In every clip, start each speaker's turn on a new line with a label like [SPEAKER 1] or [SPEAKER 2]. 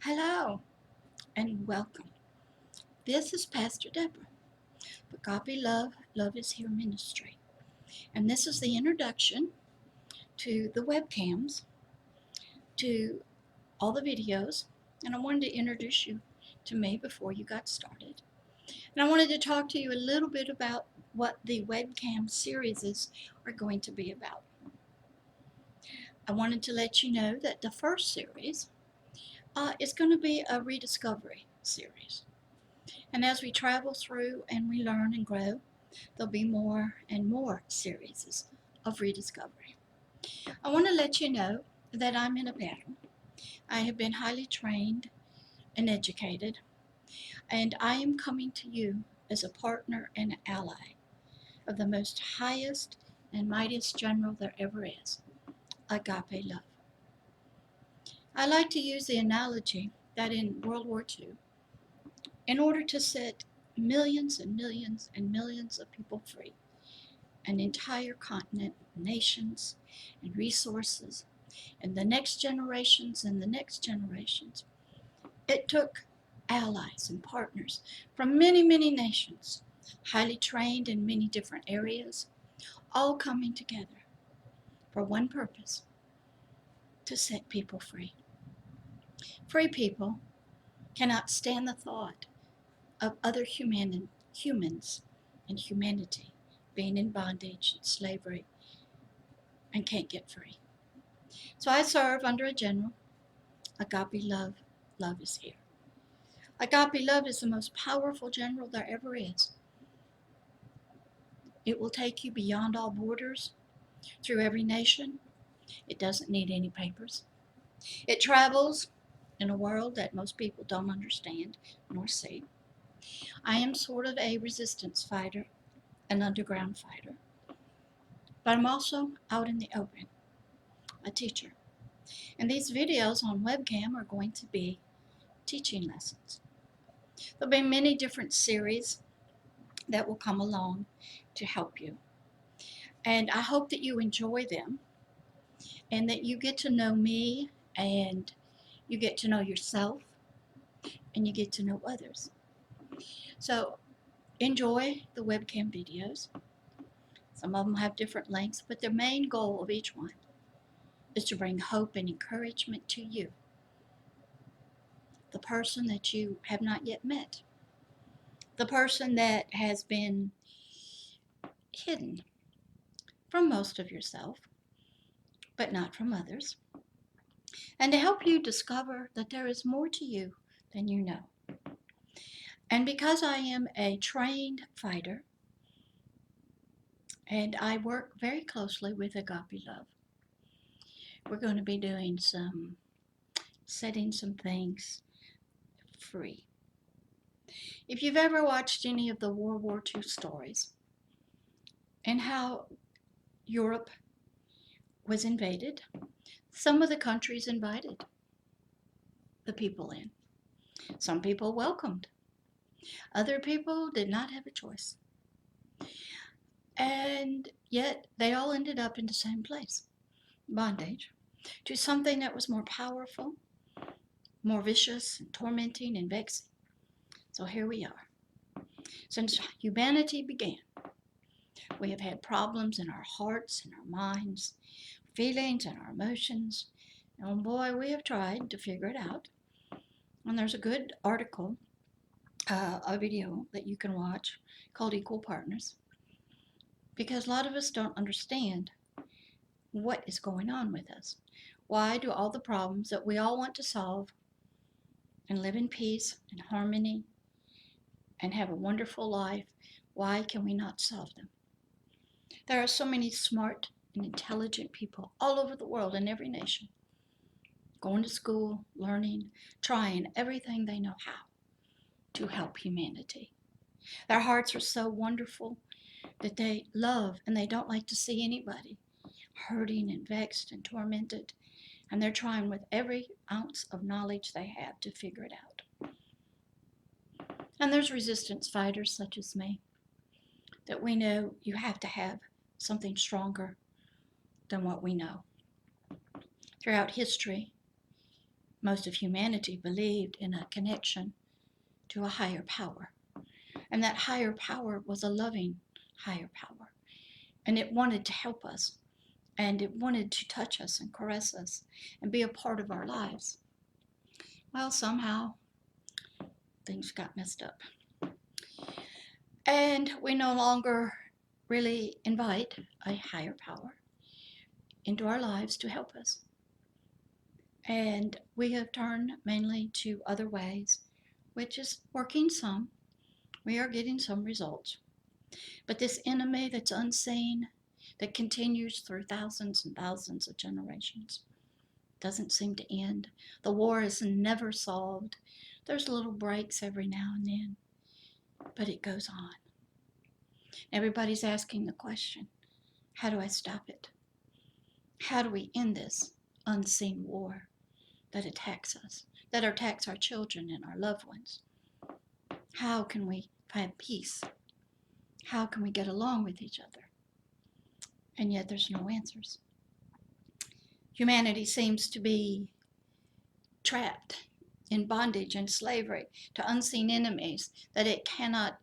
[SPEAKER 1] Hello and welcome. This is Pastor Deborah, Agape Love, Love is Here Ministry. And this is the introduction to the webcams, to all the videos. And I wanted to introduce you to me before you got started. And I wanted to talk to you a little bit about what the webcam series are going to be about. I wanted to let you know that the first series is going to be a rediscovery series. And as we travel through and we learn and grow, there'll be more and more series of rediscovery. I want to let you know that I'm in a battle. I have been highly trained and educated, and I am coming to you as a partner and ally of the most highest and mightiest general there ever is, Agape Love. I like to use the analogy that in World War II, in order to set millions and millions and millions of people free, an entire continent, nations, and resources, and the next generations and the next generations. It took allies and partners from many, many nations, highly trained in many different areas, all coming together for one purpose: to set people free. Free people cannot stand the thought of other humans and humanity being in bondage and slavery and can't get free. So I serve under a general. Agape Love, Love is Here. Agape Love is the most powerful general there ever is. It will take you beyond all borders, through every nation. It doesn't need any papers. It travels in a world that most people don't understand nor see. I am sort of a resistance fighter, an underground fighter, but I'm also out in the open, a teacher. And these videos on webcam are going to be teaching lessons. There'll be many different series that will come along to help you. And I hope that you enjoy them and that you get to know me and you get to know yourself and you get to know others. So enjoy the webcam videos. Some of them have different lengths, but the main goal of each one is to bring hope and encouragement to you, the person that you have not yet met, the person that has been hidden from most of yourself, but not from others, and to help you discover that there is more to you than you know. And because I am a trained fighter and I work very closely with Agape Love, we're going to be doing setting some things free. If you've ever watched any of the World War II stories and how Europe was invaded, some of the countries invited the people in. Some people welcomed. Other people did not have a choice. And yet they all ended up in the same place, bondage, to something that was more powerful, more vicious, and tormenting, and vexing. So here we are. Since humanity began, we have had problems in our hearts and our minds, feelings and our emotions. And boy, we have tried to figure it out. And there's a good article, a video that you can watch called Equal Partners, because a lot of us don't understand what is going on with us. Why do all the problems that we all want to solve and live in peace and harmony and have a wonderful life, why can we not solve them? There are so many smart and intelligent people all over the world in every nation, going to school, learning, trying everything they know how to help humanity. Their hearts are so wonderful that they love and they don't like to see anybody hurting and vexed and tormented, and they're trying with every ounce of knowledge they have to figure it out. And there's resistance fighters such as me that we know you have to have something stronger than what we know. Throughout history, most of humanity believed in a connection to a higher power. And that higher power was a loving higher power. And it wanted to help us. And it wanted to touch us and caress us and be a part of our lives. Well, somehow things got messed up. And we no longer really invite a higher power into our lives to help us. And we have turned mainly to other ways, which is working some. We are getting some results. But this enemy that's unseen, that continues through thousands and thousands of generations, doesn't seem to end. The war is never solved. There's little breaks every now and then, but it goes on. Everybody's asking the question, how do I stop it? How do we end this unseen war that attacks us, that attacks our children and our loved ones? How can we find peace? How can we get along with each other? And yet there's no answers. Humanity seems to be trapped in bondage and slavery to unseen enemies that it cannot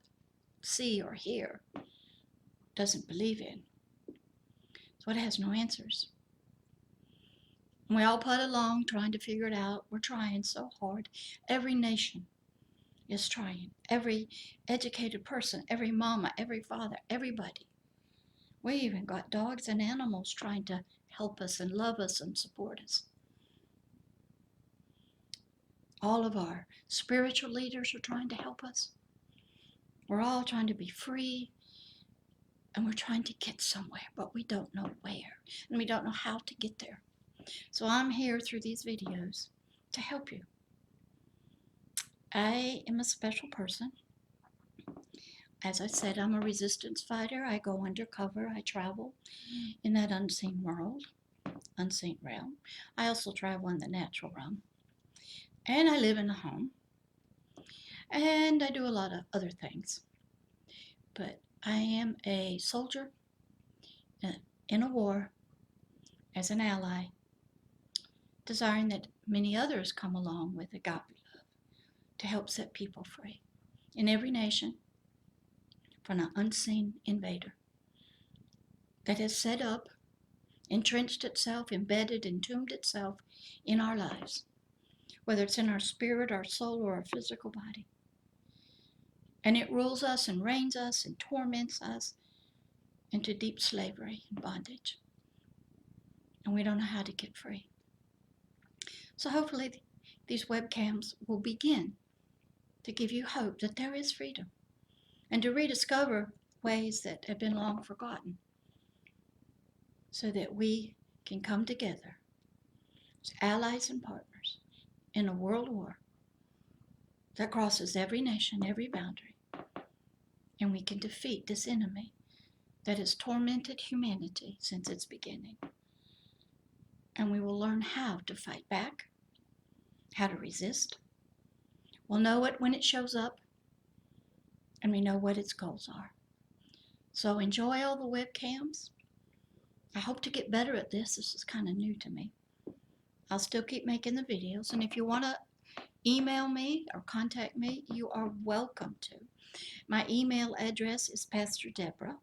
[SPEAKER 1] see or hear, doesn't believe in. So it has no answers. And we all put along trying to figure it out. We're trying so hard. Every nation is trying. Every educated person, every mama, every father, everybody. We even got dogs and animals trying to help us and love us and support us. All of our spiritual leaders are trying to help us. We're all trying to be free, and we're trying to get somewhere, but we don't know where, and we don't know how to get there. So I'm here through these videos to help you. I am a special person. As I said, I'm a resistance fighter. I go undercover. I travel in that unseen world, unseen realm. I also travel in the natural realm. And I live in a home. And I do a lot of other things. But I am a soldier in a war as an ally, desiring that many others come along with Agape Love to help set people free in every nation from an unseen invader that has set up, entrenched itself, embedded, entombed itself in our lives, whether it's in our spirit, our soul, or our physical body. And it rules us and reigns us and torments us into deep slavery and bondage. And we don't know how to get free. So hopefully these webcams will begin to give you hope that there is freedom and to rediscover ways that have been long forgotten so that we can come together as allies and partners in a world war that crosses every nation, every boundary, and we can defeat this enemy that has tormented humanity since its beginning. And we will learn how to fight back, how to resist. We'll know it when it shows up, and we know what its goals are. So enjoy all the webcams. I hope to get better at this. This is kind of new to me. I'll still keep making the videos, and if you want to email me or contact me, you are welcome to. My email address is Pastor Deborah,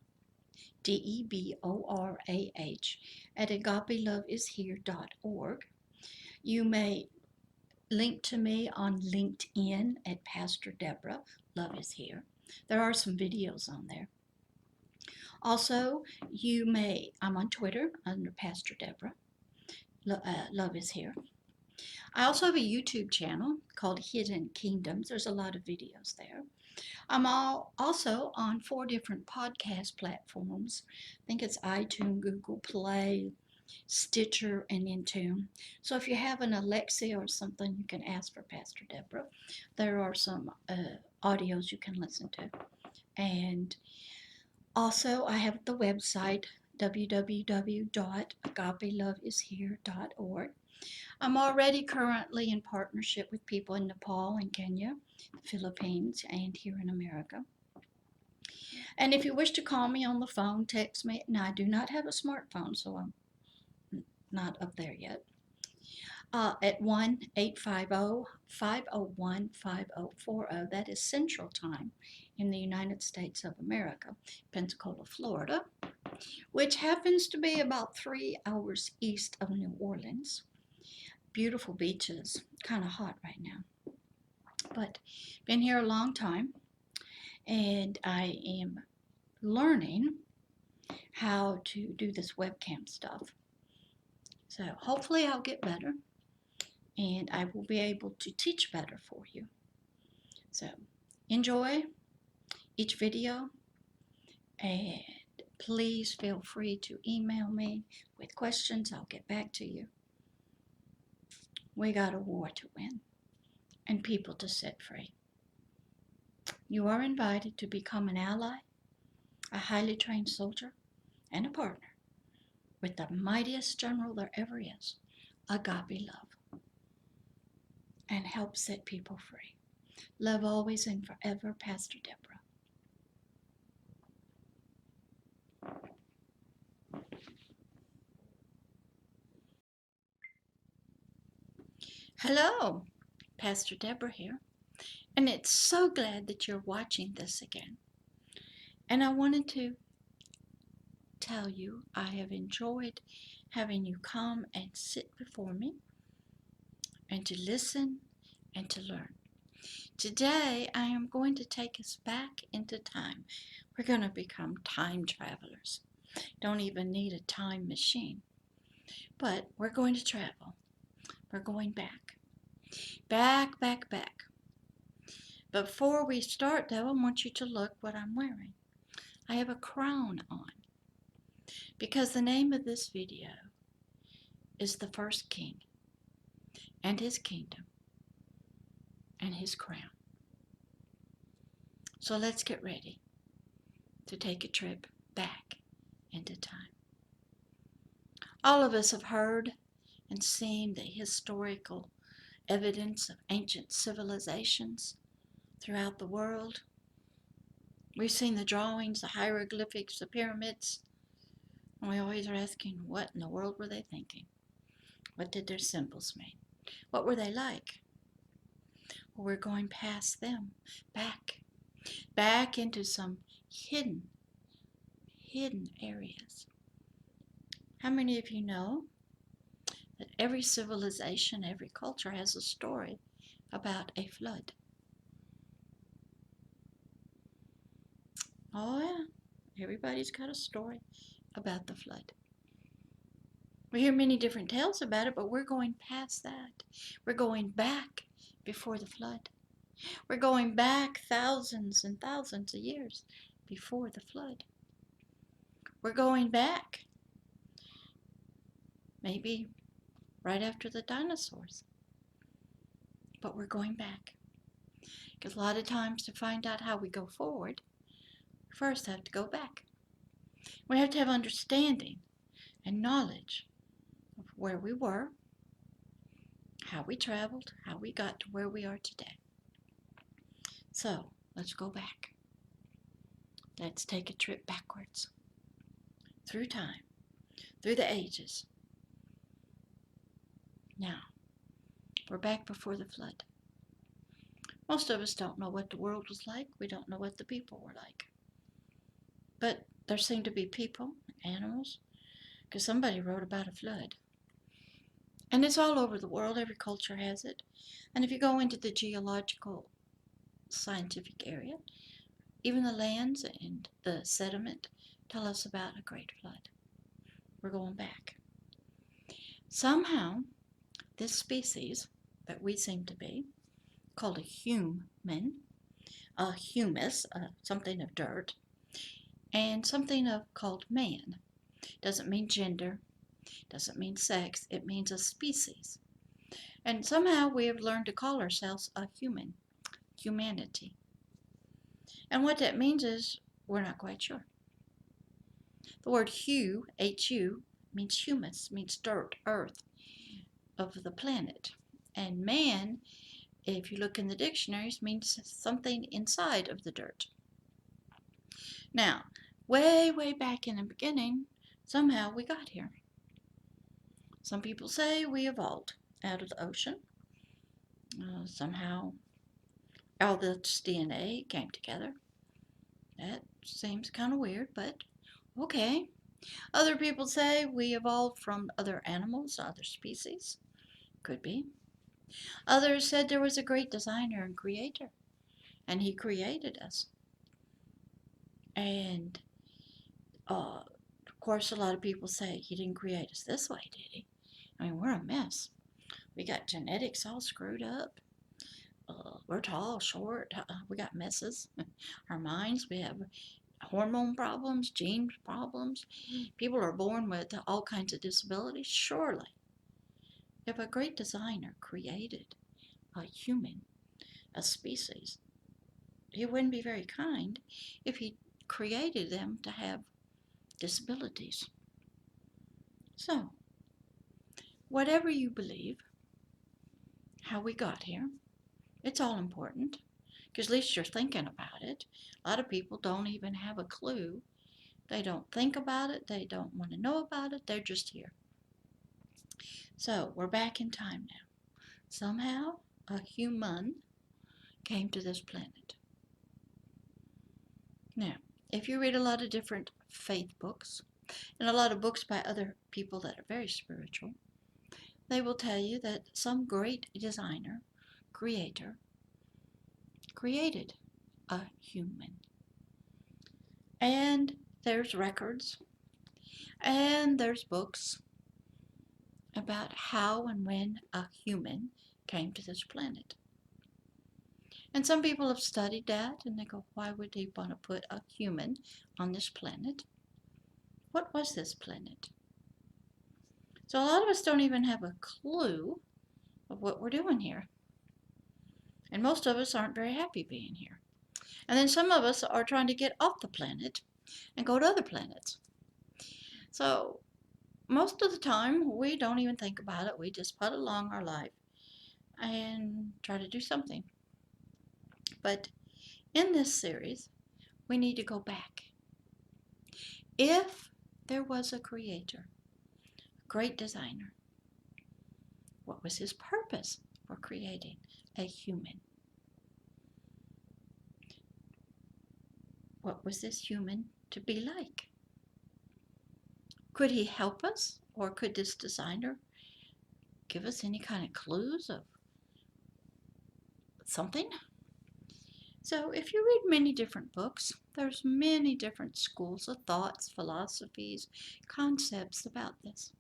[SPEAKER 1] Deborah, at agapeloveishere.org. You may link to me on LinkedIn at Pastor Deborah, Love is Here. There are some videos on there. Also, I'm on Twitter under Pastor Deborah, Love is Here. I also have a YouTube channel called Hidden Kingdoms. There's a lot of videos there. I'm also on 4 different podcast platforms. I think it's iTunes, Google Play, Stitcher, and Intune. So if you have an Alexa or something, you can ask for Pastor Deborah. There are some audios you can listen to. And also, I have the website, www.agapeloveishere.org. I'm already currently in partnership with people in Nepal and Kenya, the Philippines, and here in America. And if you wish to call me on the phone, text me. Now, I do not have a smartphone, so I'm not up there yet. at 1-850-501-5040. That is Central Time in the United States of America, Pensacola, Florida, which happens to be about 3 hours east of New Orleans. Beautiful beaches, kind of hot right now, but been here a long time, and I am learning how to do this webcam stuff. So hopefully I'll get better and I will be able to teach better for you. So enjoy each video, and please feel free to email me with questions. I'll get back to you. We got a war to win and people to set free. You are invited to become an ally, a highly trained soldier, and a partner with the mightiest general there ever is, Agape Love, and help set people free. Love always and forever, Pastor Deborah. Hello, Pastor Deborah here, and it's so glad that you're watching this again. And I wanted to tell you I have enjoyed having you come and sit before me and to listen and to learn. Today I am going to take us back into time. We're going to become time travelers. Don't even need a time machine, but we're going to travel. We're going back. Back. Before we start though, I want you to look what I'm wearing. I have a crown on because the name of this video is The First King and His Kingdom and His Crown. So let's get ready to take a trip back into time. All of us have heard and seen the historical evidence of ancient civilizations throughout the world. We've seen the drawings, the hieroglyphics, the pyramids, and we always are asking, what in the world were they thinking? What did their symbols mean? What were they like? Well, we're going past them, back into some hidden areas. How many of you know that every civilization, every culture has a story about a flood? Oh yeah, everybody's got a story about the flood. We hear many different tales about it, but we're going past that. We're going back before the flood. We're going back thousands and thousands of years before the flood. We're going back maybe right after the dinosaurs. But we're going back. Because a lot of times to find out how we go forward, we first have to go back. We have to have understanding and knowledge of where we were, how we traveled, how we got to where we are today. So let's go back. Let's take a trip backwards through time, through the ages. Now, we're back before the flood. Most of us don't know what the world was like. We don't know what the people were like. But there seem to be people, animals, because somebody wrote about a flood. And it's all over the world. Every culture has it. And if you go into the geological scientific area, even the lands and the sediment tell us about a great flood. We're going back. Somehow, this species that we seem to be, called a human, a humus, something of dirt, and something called man. Doesn't mean gender, doesn't mean sex, it means a species. And somehow we have learned to call ourselves a human, humanity. And what that means is we're not quite sure. The word hu, H-U, means humus, means dirt, earth of the planet. And man, if you look in the dictionaries, means something inside of the dirt. Now, way back in the beginning, somehow we got here. Some people say we evolved. out of the ocean. Somehow all this DNA came together. That seems kind of weird, but okay. Other people say we evolved from other animals, other species. Could be. Others said there was a great designer and creator, and he created us. And of course, a lot of people say he didn't create us this way, did he? I mean, we're a mess. We got genetics all screwed up. We're tall, short. We got messes. Our minds, we have hormone problems, gene problems. People are born with all kinds of disabilities. Surely, if a great designer created a human, a species, he wouldn't be very kind if he created them to have disabilities. So, whatever you believe, how we got here, it's all important because at least you're thinking about it. A lot of people don't even have a clue. They don't think about it. They don't want to know about it. They're just here. So we're back in time now. Somehow a human came to this planet. Now, if you read a lot of different faith books and a lot of books by other people that are very spiritual, they will tell you that some great designer, creator, created a human. And there's records and there's books about how and when a human came to this planet. And some people have studied that and they go, why would they want to put a human on this planet? What was this planet? So a lot of us don't even have a clue of what we're doing here. And most of us aren't very happy being here. And then some of us are trying to get off the planet and go to other planets. So most of the time, we don't even think about it. We just put along our life and try to do something. But in this series, we need to go back. If there was a creator, a great designer, what was his purpose for creating a human? What was this human to be like? Could he help us, or could this designer give us any kind of clues of something? So if you read many different books, there's many different schools of thoughts, philosophies, concepts about this.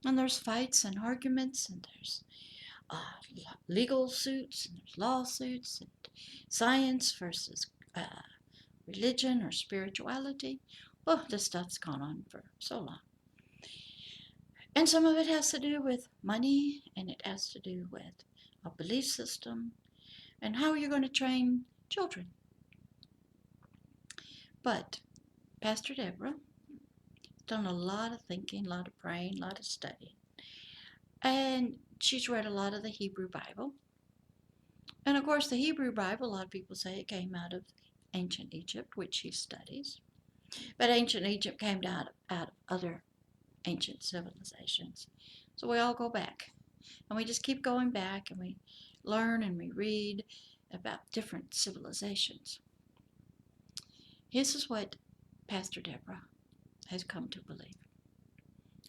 [SPEAKER 1] And there's fights and arguments, and there's legal suits, and there's lawsuits, and science versus religion or spirituality. Oh, this stuff's gone on for so long. And some of it has to do with money, and it has to do with a belief system, and how you're going to train children. But Pastor Deborah done a lot of thinking, a lot of praying, a lot of studying. And she's read a lot of the Hebrew Bible. And of course, the Hebrew Bible, a lot of people say it came out of ancient Egypt, which she studies. But ancient Egypt came out of other ancient civilizations. So we all go back. And we just keep going back and we learn and we read about different civilizations. This is what Pastor Deborah has come to believe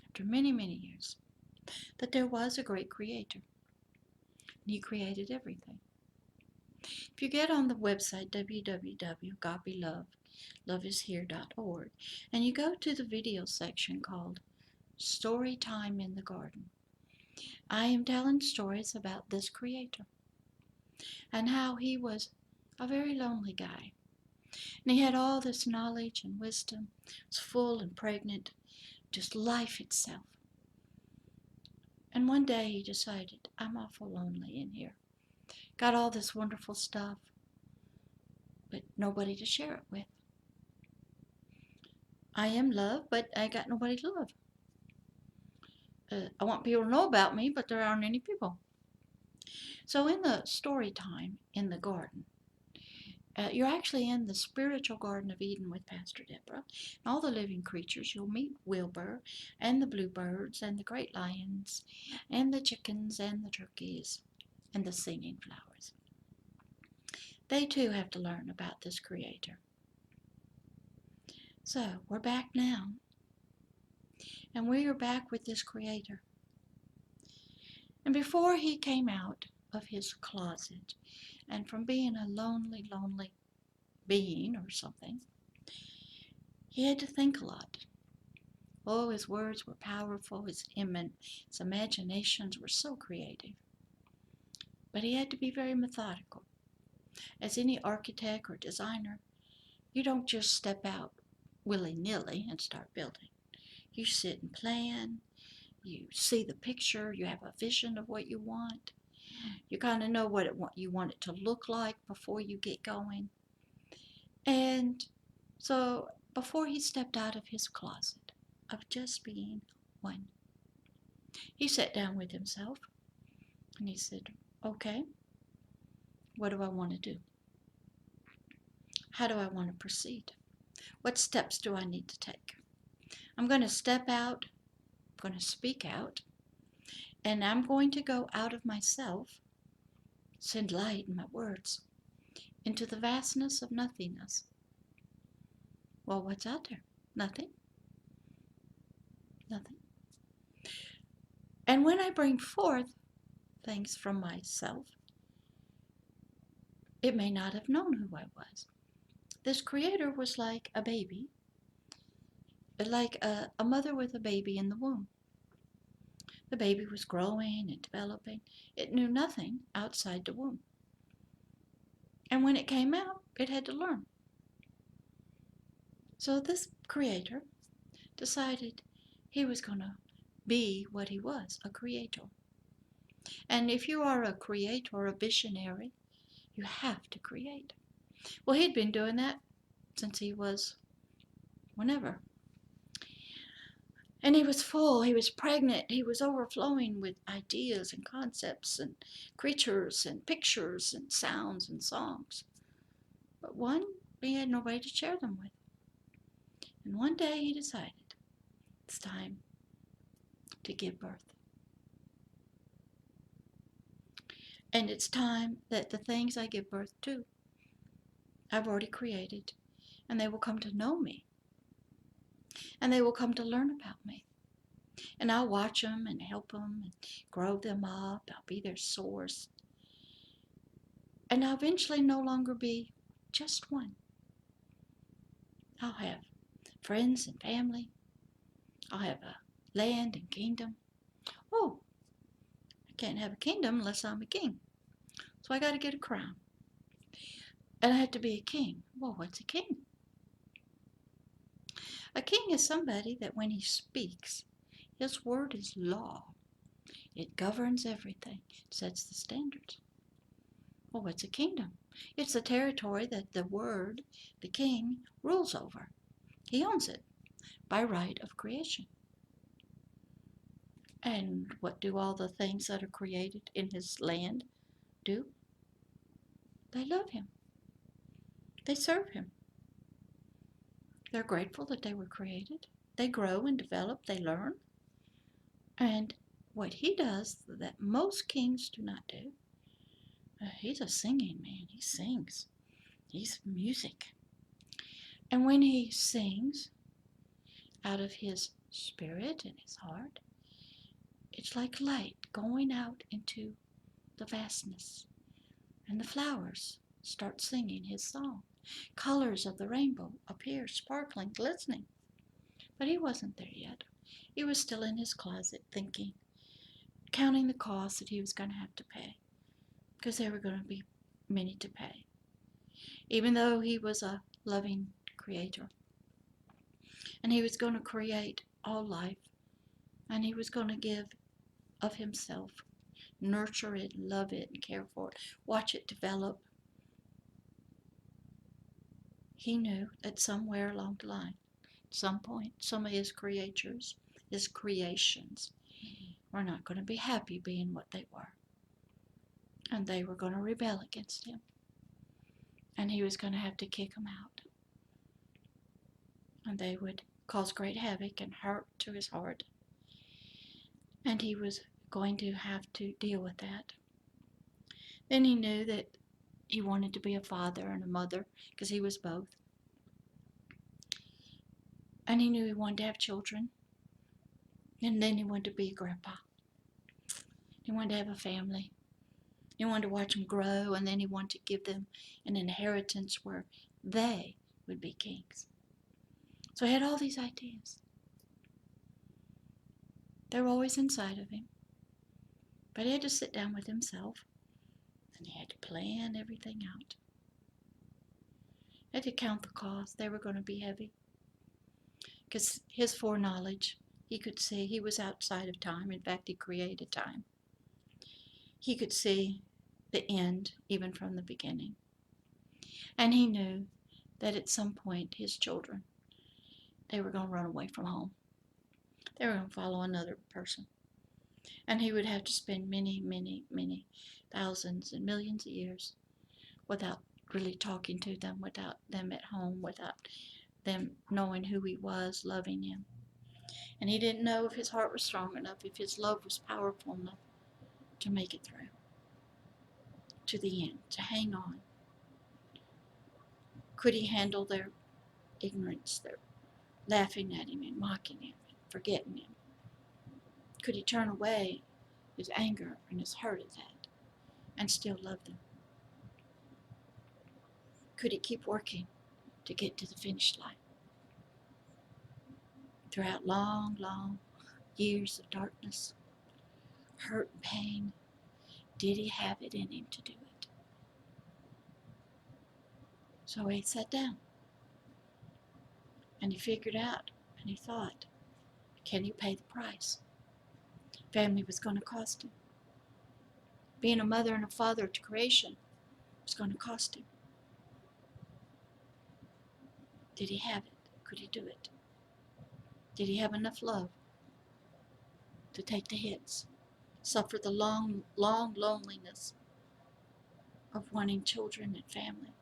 [SPEAKER 1] after many, many years, that there was a great creator. And he created everything. If you get on the website www.agapeloveloveishere.org and you go to the video section called Story Time in the Garden, I am telling stories about this creator and how he was a very lonely guy. And he had all this knowledge and wisdom. It was full and pregnant, just life itself. And one day he decided, I'm awful lonely in here. Got all this wonderful stuff, but nobody to share it with. I am love, but I got nobody to love. I want people to know about me, but there aren't any people. So in the story time in the garden, You're actually in the spiritual Garden of Eden with Pastor Deborah. And all the living creatures, you'll meet Wilbur and the bluebirds and the great lions and the chickens and the turkeys and the singing flowers. They too have to learn about this Creator. So we're back now, and we are back with this Creator. And before he came out of his closet, and from being a lonely, lonely being or something, he had to think a lot. Oh, his words were powerful, his imaginations were so creative. But he had to be very methodical. As any architect or designer, you don't just step out willy-nilly and start building. You sit and plan, you see the picture, you have a vision of what you want. You kind of know what you want it to look like before you get going. And so before he stepped out of his closet of just being one, he sat down with himself and he said, okay, what do I want to do? How do I want to proceed? What steps do I need to take? I'm going to step out, I'm going to speak out, and I'm going to go out of myself, send light in my words, into the vastness of nothingness. Well, what's out there? Nothing. Nothing. And when I bring forth things from myself, it may not have known who I was. This Creator was like a baby, like a mother with a baby in the womb. The baby was growing and developing. It knew nothing outside the womb. And when it came out, it had to learn. So this Creator decided he was going to be what he was, a creator. And if you are a creator, a visionary, you have to create. Well, he'd been doing that since he was whenever. And he was full, he was pregnant, he was overflowing with ideas and concepts and creatures and pictures and sounds and songs. But one, he had nobody to share them with. And one day he decided it's time to give birth. And it's time that the things I give birth to, I've already created, and they will come to know me. And they will come to learn about me. And I'll watch them and help them and grow them up. I'll be their source. And I'll eventually no longer be just one. I'll have friends and family. I'll have a land and kingdom. Oh, I can't have a kingdom unless I'm a king. So I got to get a crown. And I have to be a king. Well, what's a king? A king is somebody that when he speaks, his word is law. It governs everything, sets the standards. Well, what's a kingdom? It's a territory that the word, the king, rules over. He owns it by right of creation. And what do all the things that are created in his land do? They love him. They serve him. They're grateful that they were created. They grow and develop. They learn. And what he does that most kings do not do, he's a singing man. He sings. He's music. And when he sings out of his spirit and his heart, it's like light going out into the vastness. And the flowers start singing his song. Colors of the rainbow appear, sparkling, glistening. But he wasn't there yet. He was still in his closet thinking, counting the costs that he was going to have to pay, because there were going to be many to pay. Even though he was a loving creator, and he was going to create all life, and he was going to give of himself, nurture it, love it, and care for it, watch it develop. He knew that somewhere along the line, at some point, some of his creatures, his creations, were not going to be happy being what they were. And they were going to rebel against him. And he was going to have to kick them out. And they would cause great havoc and hurt to his heart. And he was going to have to deal with that. Then he knew that he wanted to be a father and a mother, because he was both. And he knew he wanted to have children. And then he wanted to be a grandpa. He wanted to have a family. He wanted to watch them grow, and then he wanted to give them an inheritance where they would be kings. So he had all these ideas. They were always inside of him. But he had to sit down with himself, and he had to plan everything out. He had to count the costs. They were going to be heavy. Because his foreknowledge, he could see he was outside of time. In fact, he created time. He could see the end even from the beginning. And he knew that at some point his children, they were going to run away from home. They were going to follow another person. And he would have to spend many, many, many thousands and millions of years without really talking to them, without them at home, without them knowing who he was, loving him. And he didn't know if his heart was strong enough, if his love was powerful enough to make it through to the end, to hang on. Could he handle their ignorance, their laughing at him and mocking him and forgetting him? Could he turn away his anger and his hurt at that and still love them? Could he keep working to get to the finish line? Throughout long, long years of darkness, hurt and pain, did he have it in him to do it? So he sat down and he figured out and he thought, can he pay the price? Family was going to cost him. Being a mother and a father to creation was going to cost him. Did he have it? Could he do it? Did he have enough love to take the hits, suffer the long, long loneliness of wanting children and family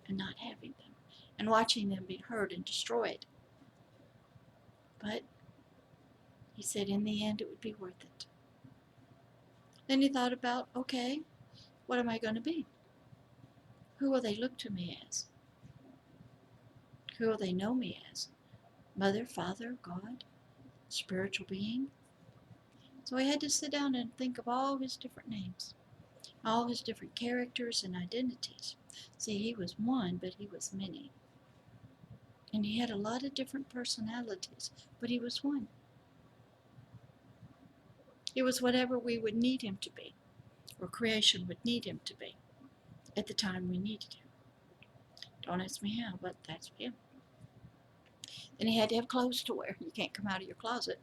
[SPEAKER 1] and not having them, and watching them be hurt and destroyed? But he said in the end it would be worth it. Then he thought about, okay, what am I going to be? Who will they look to me as? Who will they know me as? Mother, Father, God, spiritual being? So he had to sit down and think of all his different names, all his different characters and identities. See, he was one, but he was many. And he had a lot of different personalities, but he was one. He was whatever we would need him to be, or creation would need him to be, at the time we needed him. Don't ask me how, but that's him. Then he had to have clothes to wear. You can't come out of your closet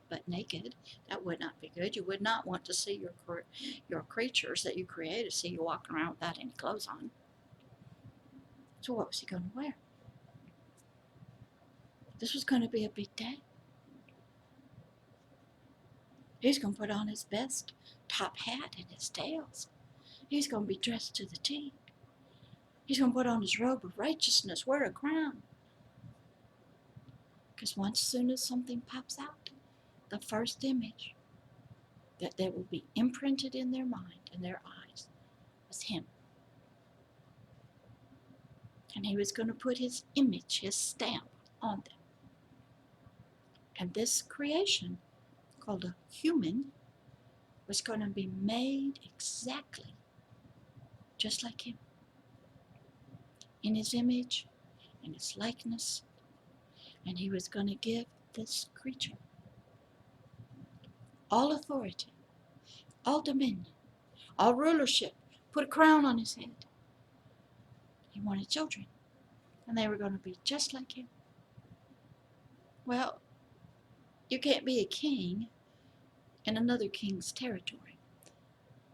[SPEAKER 1] but naked. That would not be good. You would not want to see your creatures that you created, see you walking around without any clothes on. So what was he going to wear? This was going to be a big day. He's going to put on his best top hat and his tails. He's going to be dressed to the T. He's going to put on his robe of righteousness, wear a crown. Because once soon as something pops out, the first image that will be imprinted in their mind and their eyes was him. And he was going to put his image, his stamp on them. And this creation, called a human, was going to be made exactly just like him. In his image, in his likeness. And he was going to give this creature all authority, all dominion, all rulership, put a crown on his head. He wanted children, and they were going to be just like him. Well, you can't be a king in another king's territory.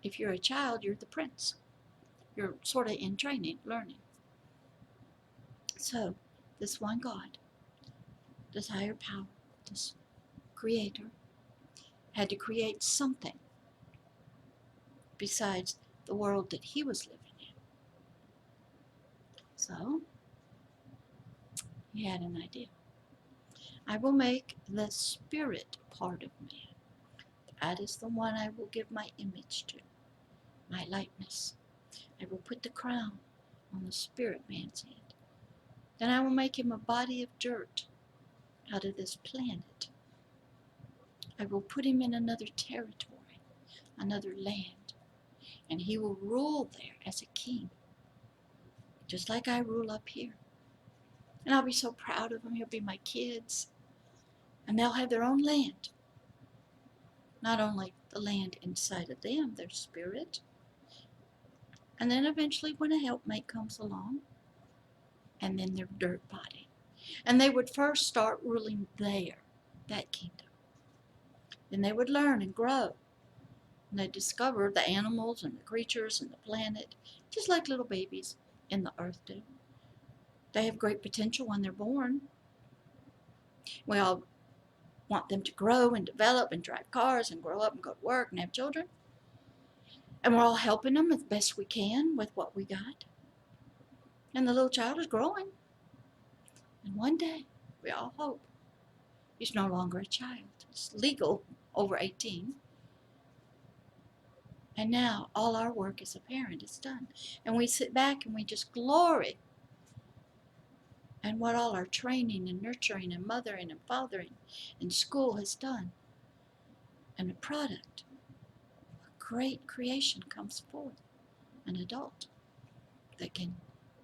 [SPEAKER 1] If you're a child, you're the prince. You're sort of in training, learning. So, this one God, this higher power, this creator, had to create something besides the world that he was living in. So he had an idea. I will make the spirit part of man. That is the one I will give my image to, my likeness. I will put the crown on the spirit man's head. Then I will make him a body of dirt out of this planet. I will put him in another territory, another land, and he will rule there as a king, just like I rule up here. And I'll be so proud of him. He'll be my kids, and they'll have their own land. Not only the land inside of them, their spirit, and then eventually when a helpmate comes along, and then their dirt body. And they would first start ruling there, that kingdom. Then they would learn and grow. And they'd discover the animals and the creatures and the planet, just like little babies in the earth do. They have great potential when they're born. We all want them to grow and develop and drive cars and grow up and go to work and have children. And we're all helping them as best we can with what we got. And the little child is growing. And one day, we all hope, he's no longer a child. It's legal over 18. And now all our work as a parent is done. And we sit back and we just glory and what all our training and nurturing and mothering and fathering and school has done. And a product, a great creation comes forth, an adult that can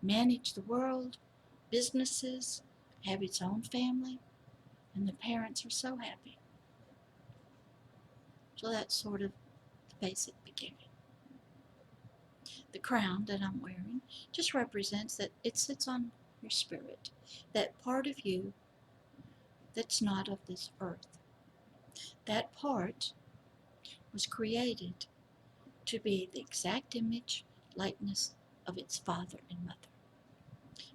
[SPEAKER 1] manage the world, businesses, have its own family, and the parents are so happy. So that's sort of the basic beginning. The crown that I'm wearing just represents that it sits on your spirit, that part of you that's not of this earth. That part was created to be the exact image, likeness of its father and mother.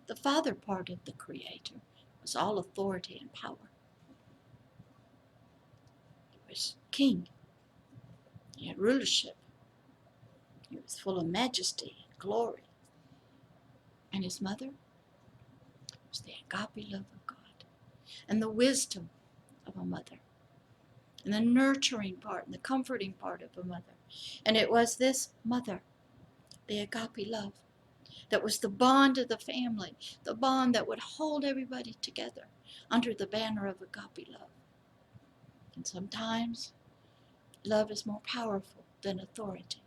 [SPEAKER 1] The father part of the Creator was all authority and power. He was king. He had rulership. He was full of majesty and glory. And his mother was the agape love of God and the wisdom of a mother and the nurturing part and the comforting part of a mother. And it was this mother, the agape love, that was the bond of the family, the bond that would hold everybody together under the banner of agape love. And sometimes love is more powerful than authority.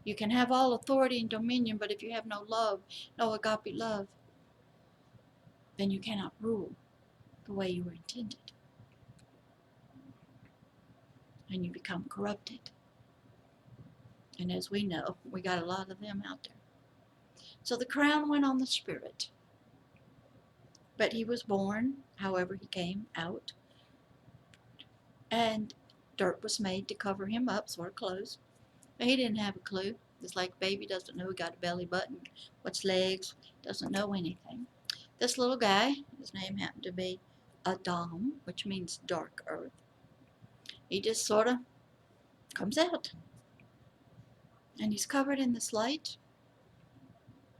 [SPEAKER 1] You can have all authority and dominion, but if you have no love, no agape love, then you cannot rule the way you were intended. And you become corrupted. And as we know, we got a lot of them out there. So the crown went on the spirit. But he was born, however he came out, and dirt was made to cover him up, sort of clothes. But he didn't have a clue. Just like a baby doesn't know he got a belly button, what's legs, doesn't know anything. This little guy, his name happened to be Adam, which means dark earth. He just sort of comes out. And he's covered in this light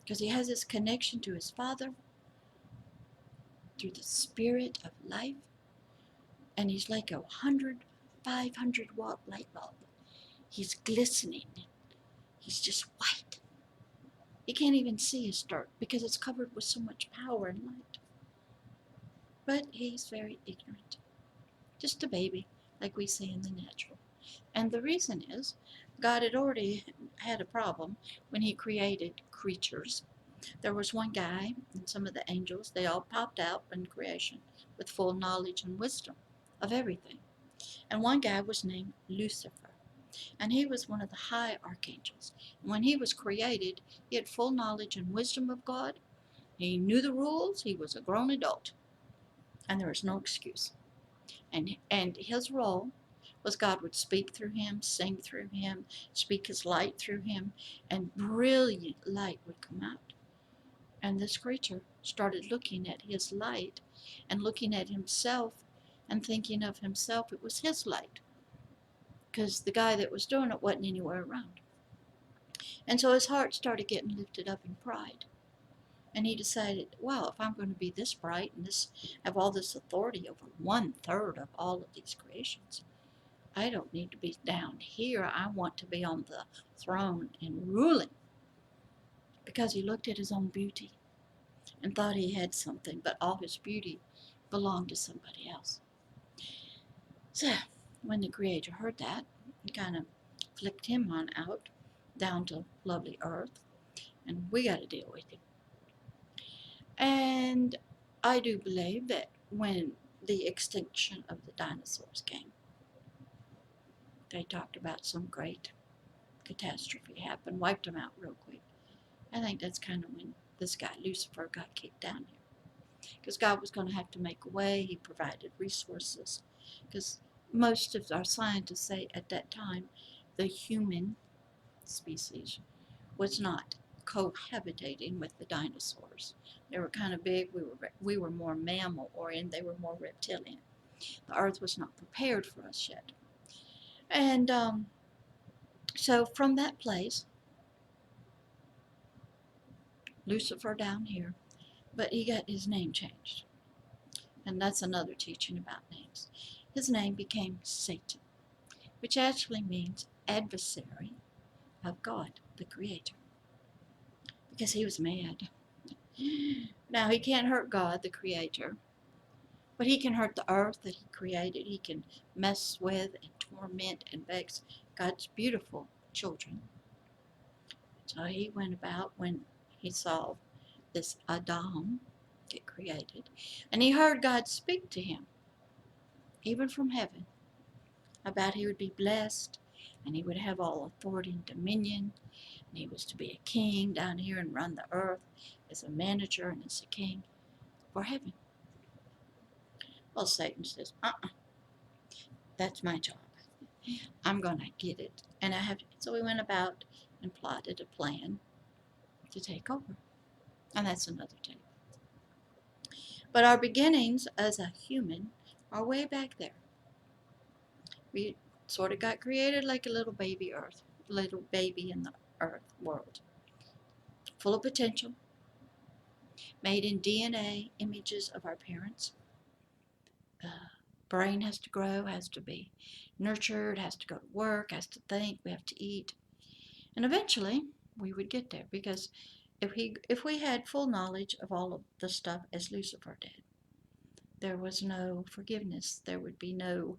[SPEAKER 1] because he has this connection to his father through the spirit of life. And he's like 500-watt light bulb. He's glistening. He's just white. You can't even see his dirt because it's covered with so much power and light. But he's very ignorant. Just a baby, like we see in the natural. And the reason is, God had already had a problem when he created creatures. There was one guy and some of the angels, they all popped out in creation with full knowledge and wisdom of everything. And one guy was named Lucifer. And he was one of the high archangels. And when he was created, he had full knowledge and wisdom of God. He knew the rules. He was a grown adult. And there was no excuse. And his role was God would speak through him, sing through him, speak his light through him, and brilliant light would come out. And this creature started looking at his light and looking at himself and thinking of himself. It was his light, because the guy that was doing it wasn't anywhere around. And so his heart started getting lifted up in pride. And he decided, well, if I'm going to be this bright and have all this authority over 1/3 of all of these creations, I don't need to be down here. I want to be on the throne and ruling. Because he looked at his own beauty and thought he had something, but all his beauty belonged to somebody else. So when the Creator heard that, he kind of flicked him on out down to lovely earth, and we got to deal with him. And I do believe that when the extinction of the dinosaurs came, they talked about some great catastrophe happened, wiped them out real quick. I think that's kind of when this guy, Lucifer, got kicked down here. Because God was going to have to make a way. He provided resources. Because most of our scientists say at that time the human species was not cohabitating with the dinosaurs. They were kind of big. We were more mammal oriented. They were more reptilian. The earth was not prepared for us yet. And so from that place, Lucifer down here, but he got his name changed. And that's another teaching about names. His name became Satan, which actually means adversary of God, the Creator, because he was mad. Now, he can't hurt God, the Creator, but he can hurt the earth that he created. He can mess with and torment and vex God's beautiful children. So he went about when he saw this Adam get created, and he heard God speak to him, even from heaven, about he would be blessed and he would have all authority and dominion, and he was to be a king down here and run the earth as a manager and as a king for heaven. Well, Satan says, that's my job. I'm going to get it. And I have. So we went about and plotted a plan to take over. And that's another day. But our beginnings as a human are way back there. We sort of got created like a little baby earth, little baby in the earth world, full of potential, made in DNA images of our parents. Brain has to grow, has to be nurtured, has to go to work, has to think, we have to eat. And eventually we would get there, because if we had full knowledge of all of the stuff as Lucifer did, there was no forgiveness. There would be no,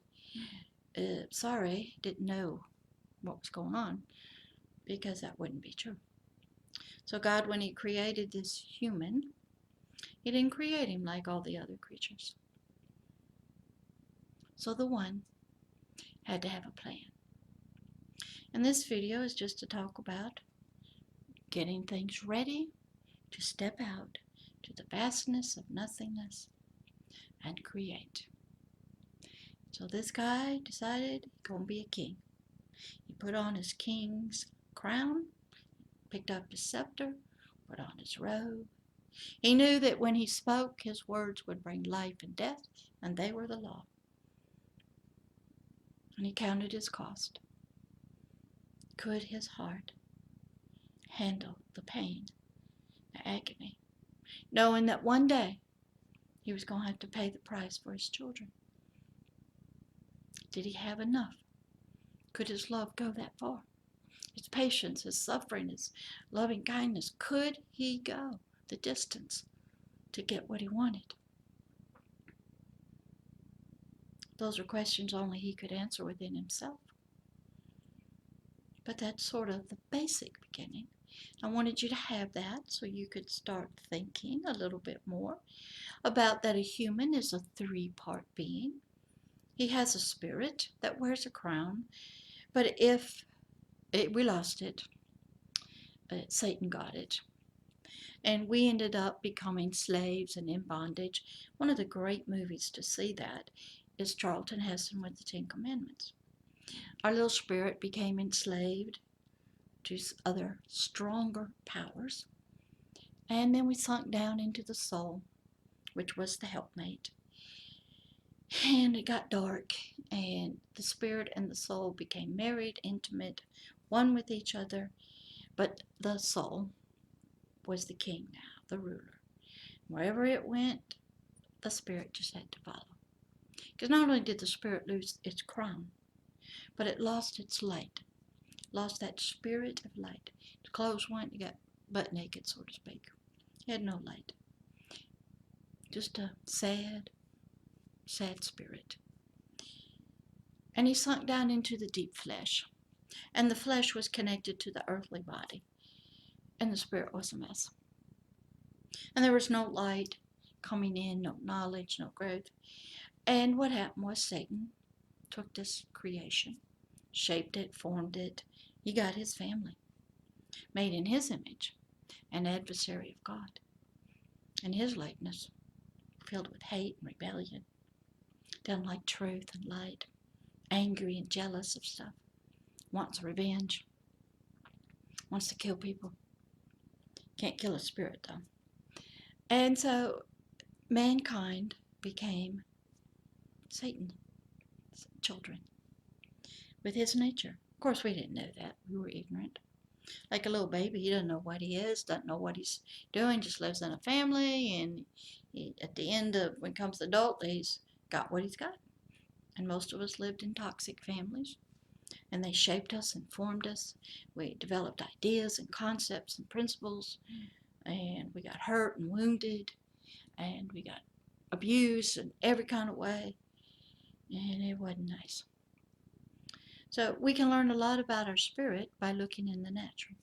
[SPEAKER 1] sorry, didn't know what was going on, because that wouldn't be true. So God, when he created this human, he didn't create him like all the other creatures. So the one had to have a plan. And this video is just to talk about getting things ready to step out to the vastness of nothingness and create. So this guy decided he's going to be a king. He put on his king's crown, picked up his scepter, put on his robe. He knew that when he spoke, his words would bring life and death, and they were the law. And he counted his cost. Could his heart handle the pain, the agony, knowing that one day he was going to have to pay the price for his children? Did he have enough? Could his love go that far? His patience, his suffering, his loving kindness, could he go the distance to get what he wanted? Those are questions only he could answer within himself. But that's sort of the basic beginning. I wanted you to have that so you could start thinking a little bit more about that a human is a three-part being. He has a spirit that wears a crown, but if we lost it, Satan got it. And we ended up becoming slaves and in bondage. One of the great movies to see that is Charlton Heston with the Ten Commandments. Our little spirit became enslaved to other stronger powers. And then we sunk down into the soul, which was the helpmate. And it got dark, and the spirit and the soul became married, intimate, one with each other. But the soul was the king now. the ruler. Wherever it went, the spirit just had to follow. Because not only did the spirit lose its crown, but it lost its light, lost that spirit of light. Its clothes went, it got butt naked, so to speak. It had no light. Just a sad, sad spirit. And he sunk down into the deep flesh. And the flesh was connected to the earthly body. And the spirit was a mess. And there was no light coming in, no knowledge, no growth. And what happened was Satan took this creation, shaped it, formed it. He got his family, made in his image, an adversary of God. And his likeness, filled with hate and rebellion, doesn't like truth and light, angry and jealous of stuff, wants revenge, wants to kill people. Can't kill a spirit, though. And so mankind became Satan's children with his nature. Of course, we didn't know that. We were ignorant. Like a little baby, he doesn't know what he is, doesn't know what he's doing, just lives in a family, and at the end of when he comes adult, he's got what he's got. And most of us lived in toxic families, and they shaped us and formed us. We developed ideas and concepts and principles, and we got hurt and wounded, and we got abused in every kind of way, and it wasn't nice. So we can learn a lot about our spirit by looking in the natural.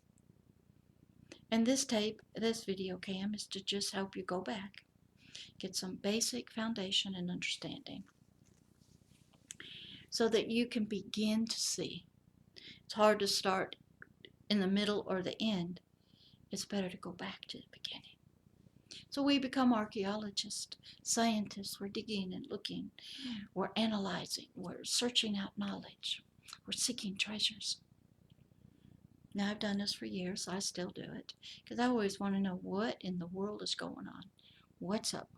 [SPEAKER 1] And this video cam is to just help you go back, get some basic foundation and understanding so that you can begin to see. It's hard to start in the middle or the end. It's better to go back to the beginning. So we become archaeologists, scientists. We're digging and looking. We're analyzing. We're searching out knowledge. We're seeking treasures. Now, I've done this for years, so I still do it, because I always want to know what in the world is going on. What's up?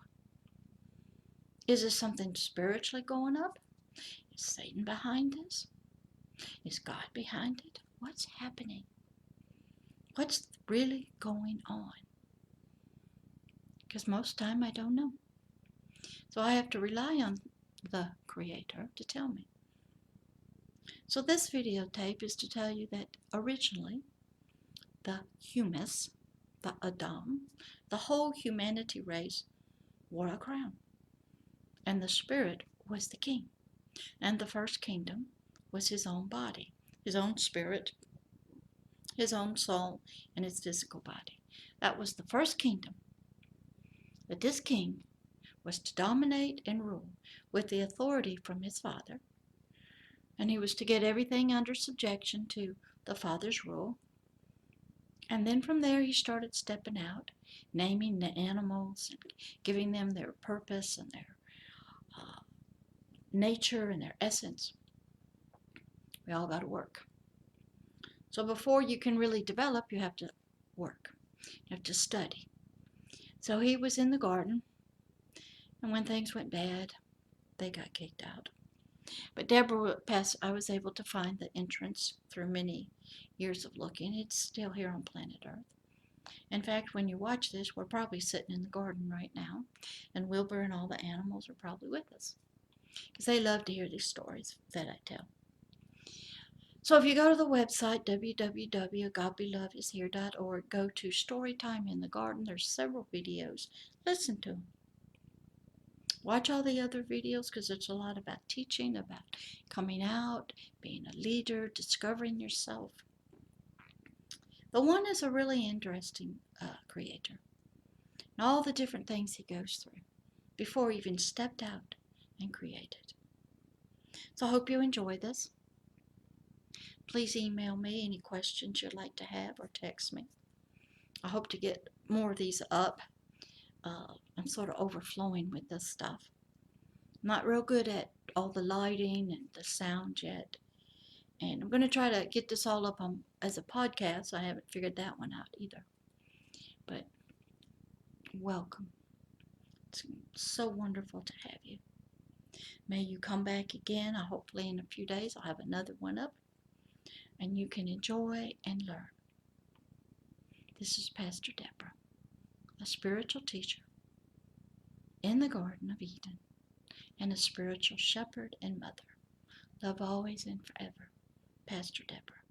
[SPEAKER 1] Is there something spiritually going up? Is Satan behind this? Is God behind it? What's happening? What's really going on? Because most of the time I don't know. So I have to rely on the Creator to tell me. So this videotape is to tell you that originally the humus, the Adam, the whole humanity race wore a crown. And the spirit was the king. And the first kingdom was his own body, his own spirit, his own soul, and his physical body. That was the first kingdom. But this king was to dominate and rule with the authority from his father. And he was to get everything under subjection to the father's rule. And then from there he started stepping out, naming the animals and giving them their purpose and their nature and their essence. We all got to work. So before you can really develop, you have to work. You have to study. So he was in the garden, and when things went bad, they got kicked out. But Deborah passed, I was able to find the entrance through many years of looking. It's still here on planet Earth. In fact, when you watch this, we're probably sitting in the garden right now, and Wilbur and all the animals are probably with us, because they love to hear these stories that I tell. So if you go to the website, www.agapeloveishere.org, go to Storytime in the Garden. There's several videos. Listen to them. Watch all the other videos, because it's a lot about teaching, about coming out, being a leader, discovering yourself. The one is a really interesting creator, and all the different things he goes through before he even stepped out and created. So I hope you enjoy this. Please email me any questions you'd like to have, or text me. I hope to get more of these up. I'm sort of overflowing with this stuff. I'm not real good at all the lighting and the sound yet. And I'm going to try to get this all up as a podcast. I haven't figured that one out either. But welcome. It's so wonderful to have you. May you come back again. Hopefully in a few days I'll have another one up, and you can enjoy and learn. This is Pastor Deborah. a spiritual teacher in the Garden of Eden, and a spiritual shepherd and mother. Love always and forever, Pastor Deborah.